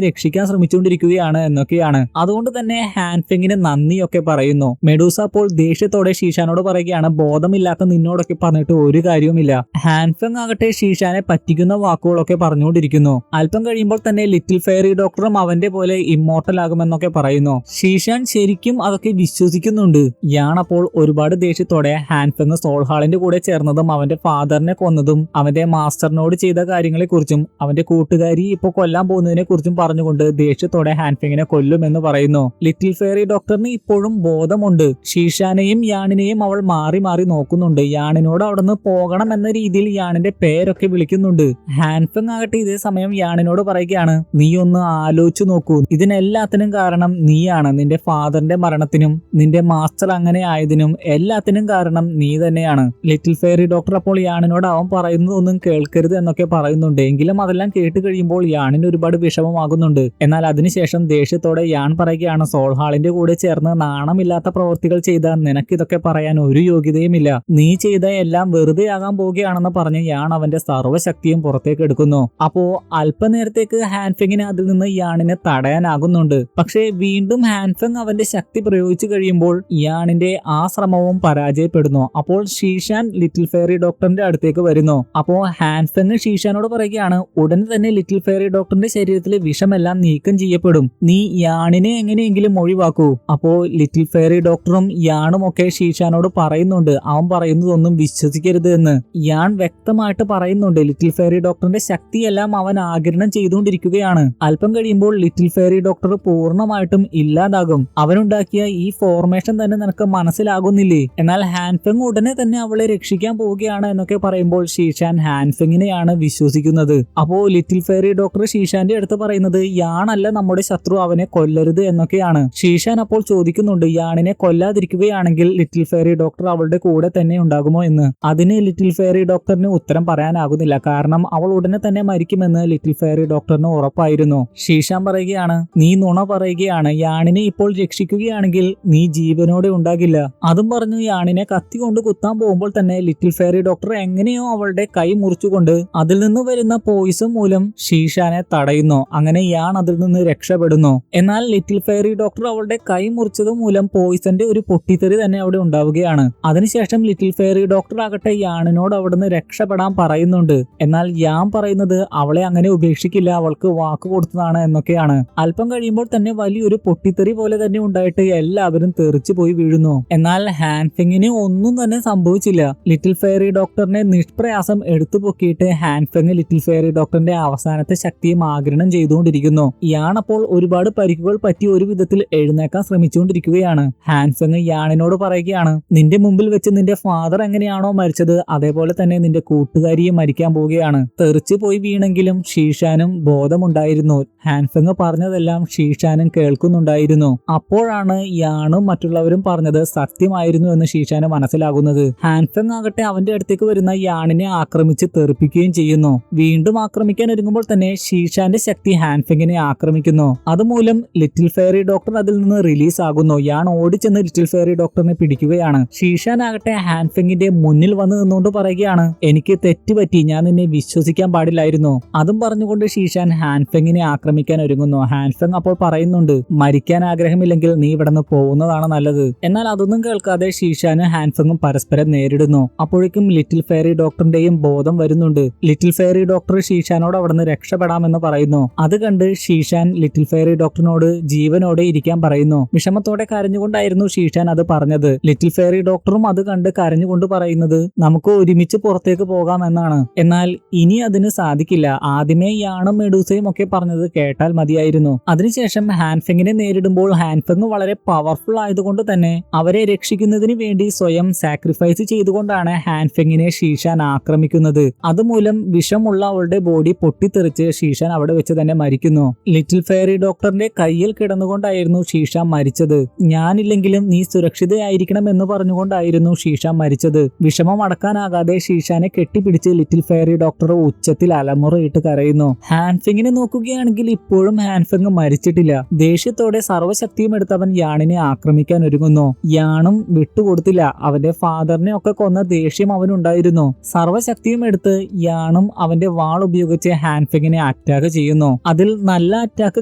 രക്ഷിക്കാൻ ശ്രമിച്ചുകൊണ്ടിരിക്കുകയാണ് എന്നൊക്കെയാണ്. അതുകൊണ്ട് തന്നെ ഹാൻഫെങ്ങിന് നന്ദിയൊക്കെ പറയുന്നു. മെഡൂസ അപ്പോൾ ദേഷ്യത്തോടെ ഷീഷാനോട് പറയുകയാണ്, ബോധമില്ലാത്ത നിന്നോടൊക്കെ പറഞ്ഞിട്ട് ഒരു കാര്യവുമില്ല. ഹാൻഫെങ് ആകട്ടെ ഷീഷാനെ പറ്റിക്കുന്ന വാക്കുകളൊക്കെ പറഞ്ഞുകൊണ്ടിരിക്കുന്നു. അല്പം കഴിയുമ്പോൾ തന്നെ ലിറ്റിൽ ഫെയറി ഡോക്ടറും അവന്റെ പോലെ ഇമ്മോർട്ടൽ ആകുമെന്നൊക്കെ പറയുന്നു. ഷീഷാൻ ശരിക്കും അതൊക്കെ വിശ്വസിക്കുന്നുണ്ട്. യാണപ്പോൾ ഒരുപാട് ദേഷ്യത്തോടെ ഹാൻഫെങ് സോൾഹാളിന്റെ കൂടെ ചേർന്നതും അവന്റെ ഫാദറിനെ കൊന്നതും അവന്റെ മാസ്റ്ററിനോട് ചെയ്ത കാര്യങ്ങളെ കുറിച്ചും അവന്റെ കൂട്ടുകാരി ഇപ്പൊ കൊല്ലാൻ പോകുന്നതിനെ കുറിച്ചും പറഞ്ഞുകൊണ്ട് ദേഷ്യത്തോടെ ഹാൻഫെങ്ങിനെ കൊല്ലുമെന്ന് പറയുന്നു. ലിറ്റിൽ ഫെയറി ഡോക്ടറിന് ഇപ്പോഴും ബോധമുണ്ട്. ഷീഷാനെയും യാണിനെയും അവൾ മാറി മാറി നോക്കുന്നുണ്ട്. യാണിനോട് അവിടുന്ന് പോകണം എന്ന രീതിയിൽ യാണിന്റെ പേരൊക്കെ വിളിക്കുന്നുണ്ട്. ഹാൻഫെങ് ആകട്ടെ ഇതേ സമയം യാണിനോട് പറയുകയാണ്, നീ ഒന്ന് ആലോചിച്ചു നോക്കൂ, ഇതിനെല്ലാത്തിനും കാരണം നീയാണ്. നിന്റെ ഫാദറിന്റെ മരണത്തിനും നിന്റെ മാസ്റ്റർ അങ്ങനെ ആയതിനും എല്ലാത്തിനും കാരണം നീ തന്നെയാണ്. ലിറ്റിൽ ഫെയറി ഡോക്ടർ അപ്പോൾ യാണിനോട് അവൻ പറയുന്നതൊന്നും കേൾക്കരുത് എന്നൊക്കെ പറയുന്നുണ്ട്. എങ്കിലും അതെല്ലാം കേട്ട് കഴിയുമ്പോൾ യാണിന് ഒരുപാട് വിഷമമാകുന്നുണ്ട്. എന്നാൽ അതിനുശേഷം ദേഷ്യത്തോടെ യാൺ പറയുകയാണ്, സോൾഹാളിന്റെ കൂടെ ചേർന്ന് നാണമില്ലാത്ത പ്രവൃത്തികൾ ചെയ്ത നിനക്കിതൊക്കെ പറയാൻ ഒരു യോഗ്യതയുമില്ല. നീ ചെയ്ത എല്ലാം വെറുതെ ആകാൻ പോവുകയാണെന്ന് പറഞ്ഞ് യാൺ അവന്റെ സർവ്വശക്തിയും പുറത്തേക്ക് എടുക്കുന്നു. അപ്പോ അല്പനേരത്തേക്ക് ഹാൻഫെങ്ങിന് അതിൽ നിന്ന് യാണിനെ തടയാനാകുന്നുണ്ട്. പക്ഷേ വീണ്ടും ഹാൻഫെങ് അവന്റെ ശക്തി പ്രയോഗിച്ചു കഴിയുമ്പോൾ യാണിന്റെ ആ ശ്രമവും പരാജയപ്പെടുന്നു. അപ്പോൾ ഷീഷാൻ ലിറ്റിൽ ഫെയറി ഡോക്ടറിന്റെ അടുത്തേക്ക് വരുന്നു. അപ്പോ ഹാൻഫെങ് ഷീഷാനോട് പറയുകയാണ്, ഉടനെ തന്നെ ലിറ്റിൽ ഫെയറി ഡോക്ടറിന്റെ ശരീരത്തിലെ വിഷമെല്ലാം നീക്കം ചെയ്യപ്പെടും. നീ യാണിനെ എങ്ങനെയെങ്കിലും ഒഴിവാക്കൂ. അപ്പോ ലിറ്റിൽ ഫെയറി ഡോക്ടറും യാണും ഒക്കെ ഷീഷാനോട് പറയുന്നുണ്ട്, അവൻ പറയുന്നതൊന്നും വിശ്വസിക്കരുത് എന്ന്. യാൺ വ്യക്തമായിട്ട് പറയുന്നുണ്ട്, ലിറ്റിൽ ഫെയറി ഡോക്ടറിന്റെ ശക്തിയെല്ലാം അവൻ ആഗിരണം ചെയ്തുകൊണ്ടിരിക്കുകയാണ്. അല്പം കഴിയുമ്പോൾ ലിറ്റിൽ ഫെയറി ഡോക്ടർ പൂർണ്ണമായിട്ടും ഇല്ലാതാകും. അവനുണ്ടാക്കിയ ഈ ഫോർമേഷൻ തന്നെ നിനക്ക് മനസ്സിലാകുന്നില്ലേ? എന്നാൽ ഹാൻഫെങ് ഉടനെ തന്നെ അവളെ രക്ഷിക്കാൻ പോവുകയാണ് എന്നൊക്കെ പറയുമ്പോൾ ഷീഷാൻ ഹാൻഫെങ്ങിനെയാണ് വിശ്വസിക്കുന്നത്. അപ്പോ ലിറ്റിൽ ഫെയറി ഡോക്ടർ ഷീഷാന്റെ അടുത്ത് പറയുന്നത്, യാണല്ല നമ്മുടെ ശത്രു, അവനെ കൊല്ലരുത് എന്നൊക്കെയാണ്. ഷീഷാൻ അപ്പോൾ ചോദിക്കുന്നുണ്ട്, യാണിനെ കൊല്ലാതിരിക്കുകയാണെങ്കിൽ ലിറ്റിൽ ഫെയറി ഡോക്ടർ അവളുടെ കൂടെ തന്നെ ഉണ്ടാകുമോ എന്ന്. അതിന് ലിറ്റിൽ ഫെയറി ഡോക്ടറിന് ഉത്തരം പറയാനാകുന്നില്ല. കാരണം അവൾ ഉടനെ തന്നെ മരിക്കുമെന്ന് ലിറ്റിൽ ഫെയറി ഡോക്ടറിന് ഉറപ്പായിരുന്നു. ഷീഷാൻ പറയുകയാണ്, നീ നുണ പറയുകയാണ്. യാണിനെ ഇപ്പോൾ രക്ഷിക്കുകയാണെങ്കിൽ നീ ജീവനോടെ ഉണ്ടാകില്ല. അതും പറഞ്ഞു യാണിനെ കത്തി കൊണ്ട് കുത്താൻ പോകുമ്പോൾ തന്നെ ലിറ്റിൽ ഫെയറി ഡോക്ടർ എങ്ങനെയോ അവളുടെ കൈ മുറിച്ചുകൊണ്ട് അതിൽ നിന്ന് വരുന്ന പോയിസൺ മൂലം ഷീഷാനെ തടയുന്നു. അങ്ങനെ യാൺ അതിൽ നിന്ന് രക്ഷപ്പെടുന്നു. എന്നാൽ ലിറ്റിൽ ഫെയറി ഡോക്ടർ അവളുടെ കൈ മുറിച്ചത് മൂലം പോയിസന്റെ ഒരു പൊട്ടിത്തെറി തന്നെ അവിടെ ഉണ്ടാവുകയാണ്. അതിനുശേഷം ലിറ്റിൽ ഫെയറി ഡോക്ടർ ആകട്ടെ യാണിനോട് അവിടുന്ന് രക്ഷപ്പെടാൻ പറയുന്നുണ്ട്. എന്നാൽ യാൻ പറയുന്നത് അവളെ അങ്ങനെ ഉപേക്ഷിക്കില്ല, അവൾക്ക് വാക്ക് കൊടുത്തതാണ് എന്നൊക്കെയാണ്. അല്പം കഴിയുമ്പോൾ തന്നെ വലിയൊരു പൊട്ടിത്തെറി പോലെ തന്നെ ഉണ്ടായിട്ട് എല്ലാവരും തെറിച്ചു പോയി വീഴുന്നു. എന്നാൽ ഹാൻഫെങ്ങിന് ഒന്നും തന്നെ സംഭവിച്ചില്ല. ലിറ്റിൽ ഫെയറി ഡോക്ടറിനെ നിഷ്പ്രയാസം എടുത്തു പൊക്കിയിട്ട് ഹാൻഫെങ് ലിറ്റിൽ ഫെയറി ഡോക്ടറിന്റെ അവസാനത്തെ ശക്തിയും ആഗിരണം ചെയ്തുകൊണ്ടിരിക്കുന്നു. യാണപ്പോൾ ഒരുപാട് പരിക്കുകൾ പറ്റി ഒരു വിധത്തിൽ എഴുന്നേക്കാൻ ശ്രമിച്ചുകൊണ്ടിരിക്കുകയാണ്. ഹാൻഫെങ് യാണിനോട് പറയുകയാണ്, നിന്റെ മുമ്പിൽ വെച്ച് നിന്റെ ഫാദർ എങ്ങനെയാണോ മരിച്ചത് അതേപോലെ തന്നെ നിന്റെ കൂട്ടുകാരിയെ മരിക്കാൻ പോവുകയാണ്. തെറിച്ചു പോയി വീണെങ്കിലും ഷീഷാനും ബോധമുണ്ടായിരുന്നു. ഹാൻഫെങ് പറഞ്ഞതെല്ലാം ഷീഷാനും കേൾക്കുന്നുണ്ടായിരുന്നു. അപ്പോഴാണ് യാണും മറ്റുള്ളവരും പറഞ്ഞത് സത്യമായിരുന്നു എന്ന് ഷീഷാന് മനസ്സിലാകുന്നത്. ഹാൻഫെങ് ആകട്ടെ അവന്റെ അടുത്തേക്ക് വരുന്ന യാണിനെ ആക്രമിച്ച് തെറിപ്പിക്കുകയും ചെയ്യുന്നു. വീണ്ടും ആക്രമിക്കാൻ ഒരുങ്ങുമ്പോൾ തന്നെ ഷീഷാന്റെ ശക്തി ഹാൻഫെങ്ങിനെ ആക്രമിക്കുന്നു. അതുമൂലം ലിറ്റിൽ ഫെയറി ഡോക്ടർ അതിൽ നിന്ന് റിലീസ് ആകുന്നു. യാൺ ഓടിച്ചെന്ന് ലിറ്റിൽ ഫെയറി ഡോക്ടറിനെ പിടിക്കുകയാണ്. ഷീഷാൻ ആകട്ടെ ഹാൻഫെങ്ങിന്റെ മുന്നിൽ വന്ന് നിന്നുകൊണ്ട് പറയുകയാണ്, എനിക്ക് തെറ്റുപറ്റി, ഞാൻ നിന്നെ വിശ്വസിക്കാൻ പാടില്ലായിരുന്നു. അതും പറഞ്ഞുകൊണ്ട് ഷീഷാൻ ഹാൻഫെങ്ങിനെ ആക്രമിക്കാൻ ഒരുങ്ങുന്നു. ഹാൻഫെങ് അപ്പോൾ പറയുന്നുണ്ട്, മരിക്കാൻ ആഗ്രഹമില്ലെങ്കിൽ നീ ഇവിടെ നിന്ന് പോകുന്നതാണ് നല്ലത്. എന്നാൽ അതൊന്നും കേൾക്കാതെ ഷീഷാനും ഹാൻഫെങ്ങും പരസ്പരം നേരിടുന്നു. അപ്പോഴേക്കും ലിറ്റിൽ ഫെയറി ഡോക്ടറിന്റെയും ബോധം വരുന്നുണ്ട്. ലിറ്റിൽ ഫെയറി ഡോക്ടർ ഷീഷാനോട് അവിടെ നിന്ന് രക്ഷപ്പെടാമെന്ന് പറയുന്നു. അത് കണ്ട് ഷീഷാൻ ലിറ്റിൽ ഫെയറി ഡോക്ടറിനോട് ജീവനോടെ ഇരിക്കാൻ പറയുന്നു. വിഷമത്തോടെ കരഞ്ഞുകൊണ്ടായിരുന്നു ഷീഷാൻ അത് പറഞ്ഞത്. ലിറ്റിൽ ഫെയറി ഡോക്ടറും അത് കണ്ട് കരഞ്ഞുകൊണ്ട് പറയുന്നത്, നമുക്ക് ഒരുമിച്ച് പുറത്തേക്ക് പോകാം എന്നാണ്. എന്നാൽ ഇനി അതിന് സാധിക്കില്ല. ആദ്യമേ യാണും മെഡൂസയും ഒക്കെ പറഞ്ഞത് കേട്ടാൽ മതിയായിരുന്നു. അതിനുശേഷം ഹാൻഫെങ്ങിനെ നേരിടുമ്പോൾ ഹാൻഫെങ് വളരെ പവർഫുൾ ആയതുകൊണ്ട് തന്നെ അവരെ രക്ഷിക്കുന്നതിന് വേണ്ടി സ്വയം സാക്രിഫൈസ് ചെയ്തുകൊണ്ടാണ് ഹാൻഫെങ്ങിനെ ഷീഷാൻ ആക്രമിക്കുന്നത്. അതുമൂലം വിഷമുള്ള അവളുടെ ബോഡി പൊട്ടിത്തെറിച്ച് ഷീഷാൻ അവിടെ വെച്ച് തന്നെ മരിക്കുന്നു. ലിറ്റിൽ ഫെയറി ഡോക്ടറിന്റെ കയ്യിൽ കിടന്നുകൊണ്ടായിരുന്നു ഷീഷാൻ മരിച്ചത്. ഞാനില്ലെങ്കിലും നീ സുരക്ഷിതയായിരിക്കണം എന്ന് പറഞ്ഞുകൊണ്ടായിരുന്നു ഷീഷാൻ മരിച്ചത്. വിഷമം അടക്കാനാകാതെ ഷീഷാനെ കെട്ടിപ്പിടിച്ച് ലിറ്റിൽ ഫെയറി ഡോക്ടർ ഉച്ചത്തിൽ അലമുറയിട്ട് കരയുന്നു. ഹാൻഫെങ്ങിനെ നോക്കുകയാണെങ്കിൽ ഇപ്പോഴും ഹാൻഫെങ് മരിച്ചിട്ടില്ല. ദേഷ്യത്തോടെ സർവ്വശക്തിയും എടുത്തവൻ യാണിനെ ആക്രമിക്കാൻ ഒരുങ്ങുന്നു. യാണും വിട്ടുകൊടുത്തില്ല. അവന്റെ ഫാദറിനെ ഒക്കെ കൊന്ന ദേഷ്യം അവനുണ്ടായിരുന്നു. സർവ്വശക്തിയും എടുത്ത് യാണും അവന്റെ വാൾ ഉപയോഗിച്ച് ഹാൻഫെങ്ങിനെ അറ്റാക്ക് ചെയ്യുന്നു. അതിൽ നല്ല അറ്റാക്ക്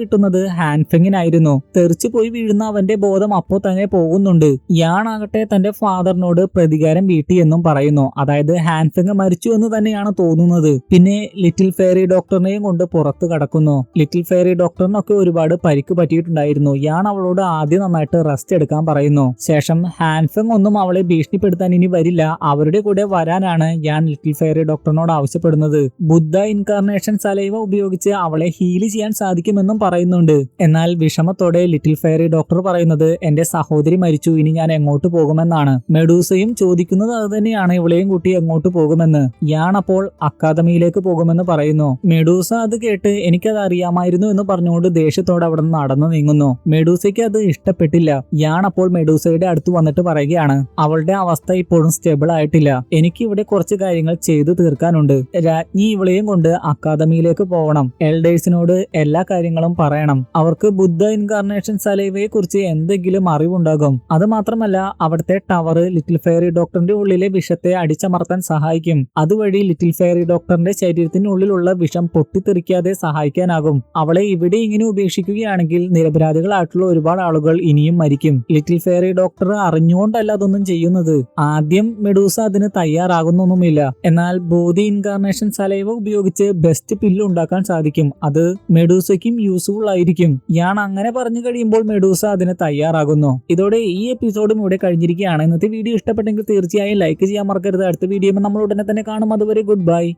കിട്ടുന്നത് ഹാൻഫെങ്ങിനായിരുന്നു. തെറിച്ചു പോയി വീഴുന്ന അവന്റെ ബോധം അപ്പോൾ തന്നെ പോകുന്നുണ്ട്. യാണാകട്ടെ തന്റെ ഫാദറിനോട് പ്രതികാരം വീട്ടി എന്നും പറയുന്നു. അതായത് ഹാൻഫെങ് മരിച്ചു എന്ന് തന്നെയാണ് തോന്നുന്നത്. പിന്നെ ലിറ്റിൽ ഫെയറി ഡോക്ടറിനെയും കൊണ്ട് പുറത്ത് കടക്കുന്നു. ലിറ്റിൽ ഫെയറി ഡോക്ടറിനൊക്കെ ഒരുപാട് പരിക്ക് പറ്റിയിട്ടുണ്ടായിരുന്നു. യാൺ അവളോട് ആദ്യം നന്നായിട്ട് റെസ്റ്റ് എടുക്കാൻ പറയുന്നു. ശേഷം ഹാൻഫെങ് ഒന്നും അവളെ ഭീഷണിപ്പെടുത്താൻ ഇനി വരില്ല, അവരുടെ കൂടെ വരാനാണ് യാൺ ലിറ്റിൽ ഫെയറി ഡോക്ടറിനോട് ആവശ്യപ്പെടുന്നത്. ബുദ്ധ ഇൻകാർണേഷൻ സലൈവ ഉപയോഗിച്ച് അവളെ ഹീൽ ചെയ്യാൻ സാധിക്കുമെന്നും പറയുന്നുണ്ട്. എന്നാൽ വിഷമത്തോടെ ലിറ്റിൽ ഫെയറി ഡോക്ടർ പറയുന്നത് എന്റെ സഹോദരി മരിച്ചു, ഇനി ഞാൻ എങ്ങോട്ട് പോകുമെന്നാണ്. മെഡൂസയും ചോദിക്കുന്നത് അത് തന്നെയാണ്, ഇവളെയും കൂട്ടി എങ്ങോട്ട് പോകുമെന്ന്. യാൺ അപ്പോൾ അക്കാദമിയിലേക്ക് പോകുമെന്ന് പറയുന്നു. മെഡൂസ അത് കേട്ട് എനിക്കത് അറിയാമായിരുന്നു എന്ന് പറഞ്ഞുകൊണ്ട് ദേഷ്യത്തോടെ അവിടെ നിന്ന് നടന്നു നീങ്ങുന്നു. മെഡൂസയ്ക്ക് അത് ഇഷ്ടപ്പെട്ടില്ല. യാൺ അപ്പോൾ മെഡൂസയുടെ അടുത്ത് വന്നിട്ട് പറയുകയാണ്, അവളുടെ അവസ്ഥ ഇപ്പോഴും സ്റ്റേബിൾ ആയിട്ടില്ല, എനിക്ക് ഇവിടെ കുറച്ച് കാര്യങ്ങൾ ചെയ്തു തീർക്കാനുണ്ട്. രാജ്ഞി ഇവളെയും കൊണ്ട് അക്കാദമിയിലേക്ക് പോകണം. എൽഡേഴ്സിനോട് എല്ലാ കാര്യങ്ങളും പറയണം. അവർക്ക് ബുദ്ധ ഇൻകാർണേഷൻ സലൈവയെ കുറിച്ച് എന്തെങ്കിലും അറിവുണ്ടാകും. അത് മാത്രമല്ല അവിടുത്തെ ടവർ ലിറ്റിൽ ഫെയറി ഡോക്ടറിന്റെ ഉള്ളിലെ വിഷത്തെ അടിച്ചമർത്താൻ സഹായിക്കും. അതുവഴി ലിറ്റിൽ ഫെയറി ഡോക്ടറിന്റെ ശരീരത്തിനുള്ളിലുള്ള വിഷം പൊട്ടിത്തെറിക്കാതെ സഹായിക്കാനാകും. അവളെ ഇവിടെ ഇങ്ങനെ ഉപേക്ഷിക്കുകയാണെങ്കിൽ നിരപരാധികളായിട്ടുള്ള ഒരുപാട് ആളുകൾ ഇനിയും മരിക്കും. ലിറ്റിൽ ഫെയറി ഡോക്ടർ അറിഞ്ഞുകൊണ്ടല്ല അതൊന്നും ചെയ്യുന്നത്. ആദ്യം മെഡൂസ അതിന് തയ്യാറാകുന്നൊന്നുമില്ല. എന്നാൽ ബോധി ഇൻകാർണേഷൻ സലൈവ ഉപയോഗിച്ച് ബെസ്റ്റ് പില്ല് ഉണ്ടാക്കാൻ സാധിക്കും. അത് മെഡൂസയ്ക്കും യൂസ്ഫുൾ ആയിരിക്കും. യാൺ അങ്ങനെ പറഞ്ഞു കഴിയുമ്പോൾ മെഡൂസ അതിന് തയ്യാറാകുന്നു. ഇതോടെ ഈ എപ്പിസോഡും ഇവിടെ കഴിഞ്ഞിരിക്കുകയാണ്. ഇന്നത്തെ വീഡിയോ ഇഷ്ടപ്പെട്ടെങ്കിൽ തീർച്ചയായും ലൈക്ക് ചെയ്യാൻ മറക്കരുത്. അടുത്ത വീഡിയോ നമ്മൾ ഉടനെ തന്നെ കാണും. അതുവരെ ഗുഡ് ബൈ.